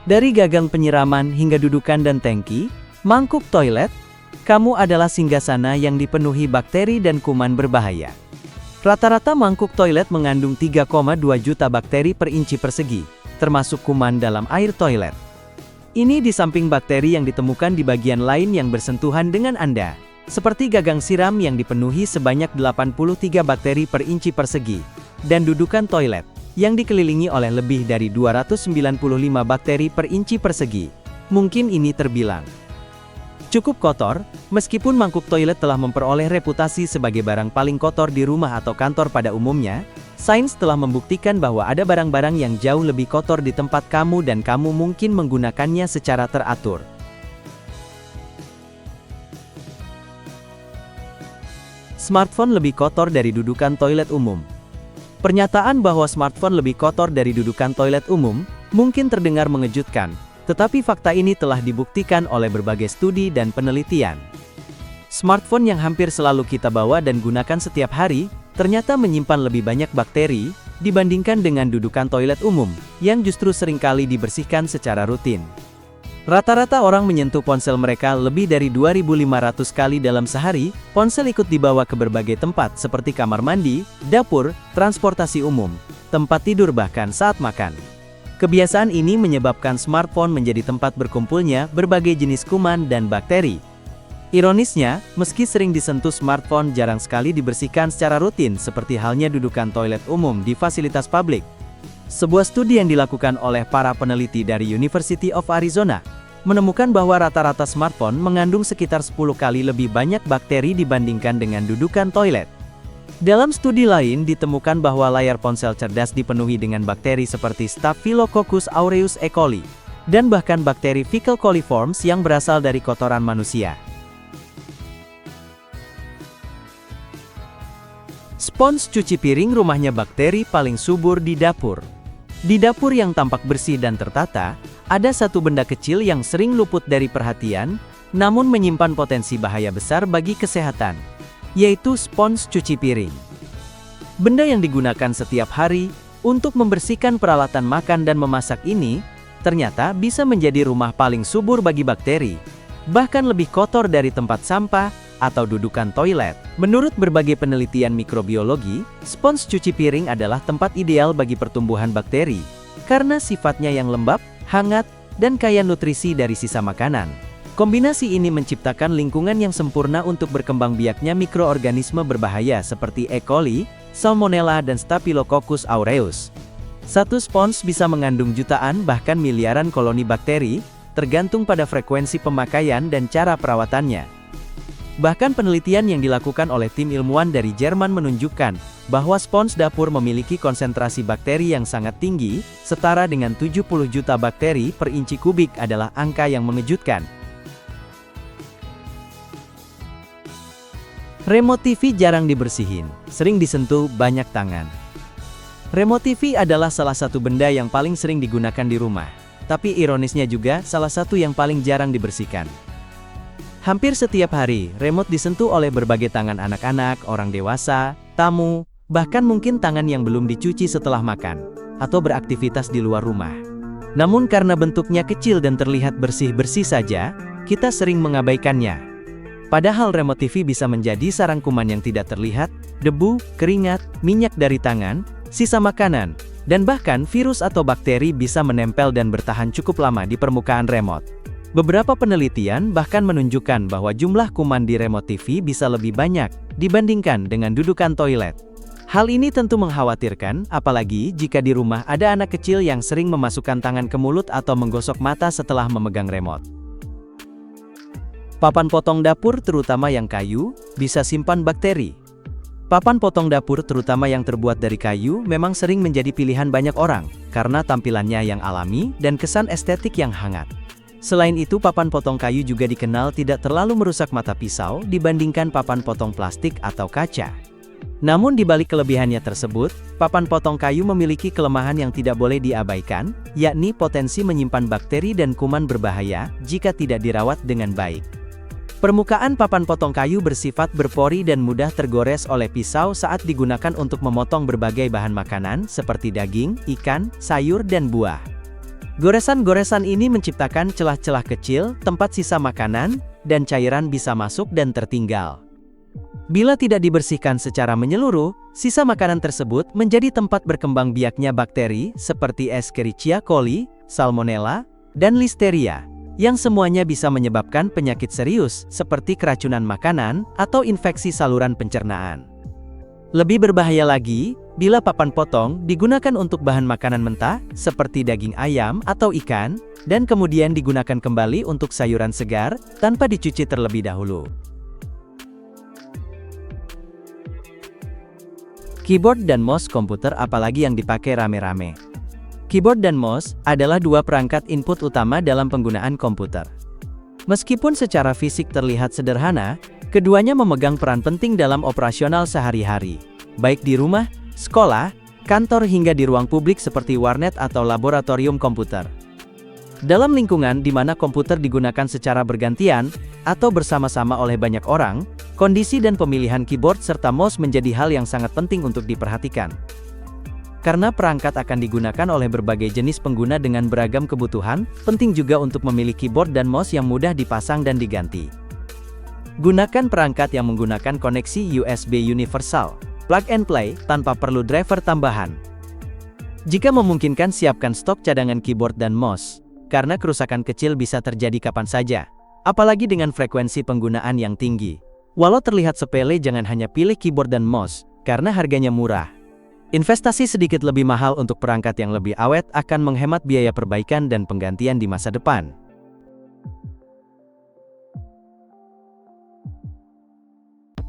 Dari gagang penyiraman hingga dudukan dan tangki, mangkuk toilet, kamu adalah singgasana yang dipenuhi bakteri dan kuman berbahaya. Rata-rata mangkuk toilet mengandung 3,2 juta bakteri per inci persegi, termasuk kuman dalam air toilet. Ini di samping bakteri yang ditemukan di bagian lain yang bersentuhan dengan Anda, seperti gagang siram yang dipenuhi sebanyak 83 bakteri per inci persegi, dan dudukan toilet, yang dikelilingi oleh lebih dari 295 bakteri per inci persegi. Mungkin ini terbilang cukup kotor, meskipun mangkuk toilet telah memperoleh reputasi sebagai barang paling kotor di rumah atau kantor pada umumnya, sains telah membuktikan bahwa ada barang-barang yang jauh lebih kotor di tempat kamu dan kamu mungkin menggunakannya secara teratur. Smartphone lebih kotor dari dudukan toilet umum. Pernyataan bahwa smartphone lebih kotor dari dudukan toilet umum mungkin terdengar mengejutkan, tetapi fakta ini telah dibuktikan oleh berbagai studi dan penelitian. Smartphone yang hampir selalu kita bawa dan gunakan setiap hari, ternyata menyimpan lebih banyak bakteri dibandingkan dengan dudukan toilet umum, yang justru seringkali dibersihkan secara rutin. Rata-rata orang menyentuh ponsel mereka lebih dari 2.500 kali dalam sehari. Ponsel ikut dibawa ke berbagai tempat seperti kamar mandi, dapur, transportasi umum, tempat tidur bahkan saat makan. Kebiasaan ini menyebabkan smartphone menjadi tempat berkumpulnya berbagai jenis kuman dan bakteri. Ironisnya, meski sering disentuh, smartphone jarang sekali dibersihkan secara rutin seperti halnya dudukan toilet umum di fasilitas publik. Sebuah studi yang dilakukan oleh para peneliti dari University of Arizona menemukan bahwa rata-rata smartphone mengandung sekitar 10 kali lebih banyak bakteri dibandingkan dengan dudukan toilet. Dalam studi lain ditemukan bahwa layar ponsel cerdas dipenuhi dengan bakteri seperti Staphylococcus aureus E. coli, dan bahkan bakteri fecal coliforms yang berasal dari kotoran manusia. Spons cuci piring rumahnya bakteri paling subur di dapur. Di dapur yang tampak bersih dan tertata, ada satu benda kecil yang sering luput dari perhatian, namun menyimpan potensi bahaya besar bagi kesehatan, yaitu spons cuci piring. Benda yang digunakan setiap hari untuk membersihkan peralatan makan dan memasak ini, ternyata bisa menjadi rumah paling subur bagi bakteri, bahkan lebih kotor dari tempat sampah atau dudukan toilet. Menurut berbagai penelitian mikrobiologi, spons cuci piring adalah tempat ideal bagi pertumbuhan bakteri, karena sifatnya yang lembab, hangat, dan kaya nutrisi dari sisa makanan. Kombinasi ini menciptakan lingkungan yang sempurna untuk berkembang biaknya mikroorganisme berbahaya seperti E. coli, Salmonella, dan Staphylococcus aureus. Satu spons bisa mengandung jutaan bahkan miliaran koloni bakteri, tergantung pada frekuensi pemakaian dan cara perawatannya. Bahkan penelitian yang dilakukan oleh tim ilmuwan dari Jerman menunjukkan bahwa spons dapur memiliki konsentrasi bakteri yang sangat tinggi, setara dengan 70 juta bakteri per inci kubik adalah angka yang mengejutkan. Remote TV jarang dibersihin, sering disentuh banyak tangan. Remote TV adalah salah satu benda yang paling sering digunakan di rumah, tapi ironisnya juga salah satu yang paling jarang dibersihkan. Hampir setiap hari, remote disentuh oleh berbagai tangan anak-anak, orang dewasa, tamu, bahkan mungkin tangan yang belum dicuci setelah makan, atau beraktivitas di luar rumah. Namun karena bentuknya kecil dan terlihat bersih-bersih saja, kita sering mengabaikannya. Padahal remote TV bisa menjadi sarang kuman yang tidak terlihat, debu, keringat, minyak dari tangan, sisa makanan, dan bahkan virus atau bakteri bisa menempel dan bertahan cukup lama di permukaan remote. Beberapa penelitian bahkan menunjukkan bahwa jumlah kuman di remote TV bisa lebih banyak dibandingkan dengan dudukan toilet. Hal ini tentu mengkhawatirkan, apalagi jika di rumah ada anak kecil yang sering memasukkan tangan ke mulut atau menggosok mata setelah memegang remote. Papan potong dapur, terutama yang kayu, bisa simpan bakteri. Papan potong dapur, terutama yang terbuat dari kayu, memang sering menjadi pilihan banyak orang karena tampilannya yang alami dan kesan estetik yang hangat. Selain itu, papan potong kayu juga dikenal tidak terlalu merusak mata pisau dibandingkan papan potong plastik atau kaca. Namun di balik kelebihannya tersebut, papan potong kayu memiliki kelemahan yang tidak boleh diabaikan, yakni potensi menyimpan bakteri dan kuman berbahaya jika tidak dirawat dengan baik. Permukaan papan potong kayu bersifat berpori dan mudah tergores oleh pisau saat digunakan untuk memotong berbagai bahan makanan seperti daging, ikan, sayur, dan buah. Goresan-goresan ini menciptakan celah-celah kecil, tempat sisa makanan, dan cairan bisa masuk dan tertinggal. Bila tidak dibersihkan secara menyeluruh, sisa makanan tersebut menjadi tempat berkembang biaknya bakteri seperti Escherichia coli, Salmonella, dan Listeria, yang semuanya bisa menyebabkan penyakit serius seperti keracunan makanan atau infeksi saluran pencernaan. Lebih berbahaya lagi, bila papan potong digunakan untuk bahan makanan mentah, seperti daging ayam atau ikan, dan kemudian digunakan kembali untuk sayuran segar, tanpa dicuci terlebih dahulu. Keyboard dan mouse komputer apalagi yang dipakai rame-rame. Keyboard dan mouse adalah dua perangkat input utama dalam penggunaan komputer. Meskipun secara fisik terlihat sederhana, keduanya memegang peran penting dalam operasional sehari-hari, baik di rumah, sekolah, kantor hingga di ruang publik seperti warnet atau laboratorium komputer. Dalam lingkungan di mana komputer digunakan secara bergantian atau bersama-sama oleh banyak orang, kondisi dan pemilihan keyboard serta mouse menjadi hal yang sangat penting untuk diperhatikan. Karena perangkat akan digunakan oleh berbagai jenis pengguna dengan beragam kebutuhan, penting juga untuk memilih keyboard dan mouse yang mudah dipasang dan diganti. Gunakan perangkat yang menggunakan koneksi USB universal, plug and play, tanpa perlu driver tambahan. Jika memungkinkan, siapkan stok cadangan keyboard dan mouse, karena kerusakan kecil bisa terjadi kapan saja, apalagi dengan frekuensi penggunaan yang tinggi. Walau terlihat sepele, jangan hanya pilih keyboard dan mouse, karena harganya murah. Investasi sedikit lebih mahal untuk perangkat yang lebih awet akan menghemat biaya perbaikan dan penggantian di masa depan.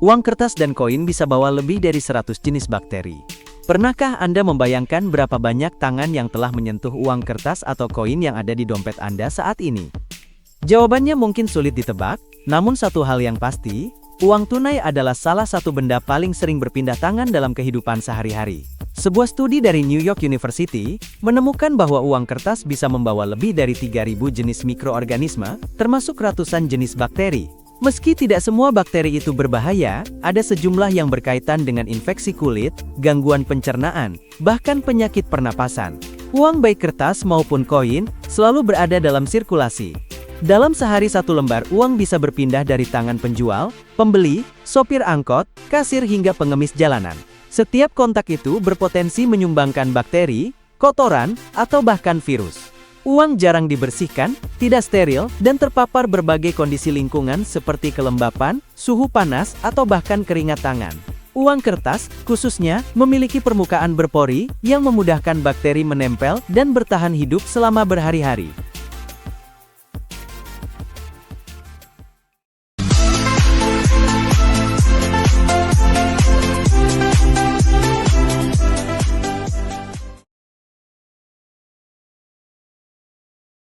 Uang kertas dan koin bisa bawa lebih dari 100 jenis bakteri. Pernahkah Anda membayangkan berapa banyak tangan yang telah menyentuh uang kertas atau koin yang ada di dompet Anda saat ini? Jawabannya mungkin sulit ditebak, namun satu hal yang pasti, uang tunai adalah salah satu benda paling sering berpindah tangan dalam kehidupan sehari-hari. Sebuah studi dari New York University menemukan bahwa uang kertas bisa membawa lebih dari 3.000 jenis mikroorganisme, termasuk ratusan jenis bakteri. Meski tidak semua bakteri itu berbahaya, ada sejumlah yang berkaitan dengan infeksi kulit, gangguan pencernaan, bahkan penyakit pernapasan. Uang baik kertas maupun koin selalu berada dalam sirkulasi. Dalam sehari satu lembar uang bisa berpindah dari tangan penjual, pembeli, sopir angkot, kasir hingga pengemis jalanan. Setiap kontak itu berpotensi menyumbangkan bakteri, kotoran, atau bahkan virus. Uang jarang dibersihkan, tidak steril, dan terpapar berbagai kondisi lingkungan seperti kelembapan, suhu panas, atau bahkan keringat tangan. Uang kertas, khususnya, memiliki permukaan berpori yang memudahkan bakteri menempel dan bertahan hidup selama berhari-hari.